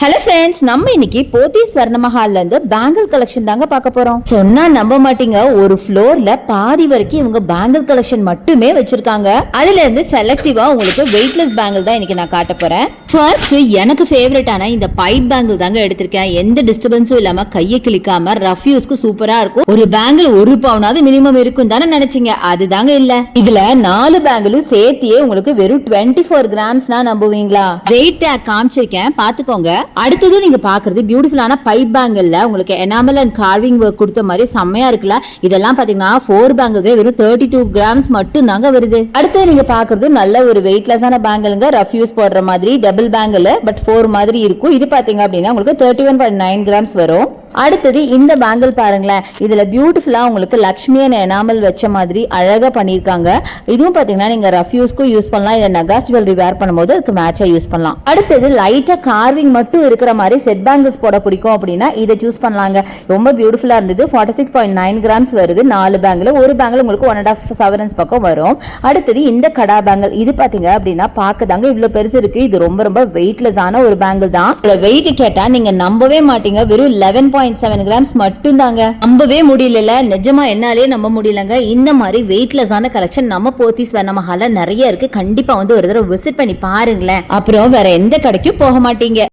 Hello friends, நம்ம இன்னைக்கு போத்தி ஸ்வர்ணமஹால்ல இருந்து பேங்கிள் கலெக்ஷன் தாங்க பார்க்க போறோம். சொன்னா நம்ப மாட்டீங்க, ஒரு ஃப்ளோர்ல பாதி வரைக்கும் இவங்க பேங்கிள் கலெக்ஷன் மட்டுமே வச்சிருக்காங்க. அதுல இருந்து செலக்டிவா உங்களுக்கு வெயிட்லெஸ் பேங்கிள் தான் இன்னைக்கு நான் காட்ட போறேன். ஃபர்ஸ்ட் எனக்கு ஃபேவரட்டான இந்த பைப் பேங்கிள் தாங்க எடுத்திருக்கேன். எந்த டிஸ்டர்பன்ஸும் இல்லாம கையை கிளிக்காம ரஃப் யூஸ்க்கு சூப்பரா இருக்கும். ஒரு பேங்கிள் 1 பவுனாவது மினிமம் இருக்கும் தானே நினைச்சீங்க, அதுதாங்க இல்ல. இதுல 4 பேங்கிளும் சேர்த்தியே உங்களுக்கு வெறும் 24 கிராம்ஸ்னா நம்புவீங்களா? வெயிட் டேக் காமிச்சிருக்கேன், பாத்துக்கோங்க. அடுத்தது நீங்க பாக்குறது பியூட்டிஃபுல்லான பைப் பேங்கிள்ல உங்களுக்கு எனாமல் அண்ட் கார்விங் ஒர்க் கொடுத்த மாதிரி செம்மையா இருக்குல்ல. இதெல்லாம் பாத்தீங்கன்னா 4 பேங்கிள்ஸே வெறும் 32 கிராம்ஸ் மட்டும் தாங்க வருது. அடுத்தது நீங்க பாக்குறது நல்ல ஒரு வெயிட்லெஸ்ஸான பேங்கிள்ங்க, ரஃப் யூஸ் போடுற மாதிரி டபுள் பேங்கிள் பட் 4 மாதிரி இருக்கும். இது பாத்தீங்க அப்படின்னா உங்களுக்கு 31.9 கிராம்ஸ் வரும். அடுத்தது இந்த பேங்கிள் பாருங்களேன், இதுல பியூட்டிஃபுல்லா உங்களுக்கு லக்ஷ்மி அண்ட் எனாமல் வச்ச மாதிரி அழகா பண்ணிருக்காங்க. இதுவும் பாத்தீங்கன்னா நீங்க ரஃப் யூஸ்க்கும் யூஸ் பண்ணலாம், இல்ல நகாஸ் ஜுவல்லரி வேர் பண்ணும்போது அதுக்கு மேட்சா யூஸ் பண்ணலாம். அடுத்தது லைட்டா கார்விங் மட்டும் இருக்கிற மாதிரி செட் பேங்கிள்ஸ் போட பிடிக்கும் அப்படின்னா இதை சூஸ் பண்ணலாங்க. ரொம்ப பியூட்டிஃபுல்லா இருந்தது. 46.9 கிராம்ஸ் வருது. 4 பேங்கிள், ஒரு பேங்கிள் உங்களுக்கு 1.5 சவரன்ஸ் பக்கம் வரும். அடுத்தது இந்த கடா பேங்கிள், இது பாத்தீங்க அப்படின்னா பாக்குதாங்க இவ்வளவு பெருசு இருக்கு. இது ரொம்ப ரொம்ப வெயிட்லெஸ் ஆன ஒரு பேங்கிள் தான். வெயிட் கேட்டா நீங்க நம்பவே மாட்டீங்க, வெறும் 11.7 கிராம்ஸ் மட்டும் தாங்க. நம்பவே முடியல, நிஜமா என்னாலே நம்ப முடியலங்க. இந்த மாதிரி வெயிட்லெஸ் ஆன கலெக்ஷன் நம்ம போத்தி ஸ்வர்ணமஹால்ல நிறைய இருக்கு. கண்டிப்பா வந்து ஒரு தடவை விசிட் பண்ணி பாருங்களேன், அப்புறம் வேற எந்த கடைக்கும் போக மாட்டீங்க.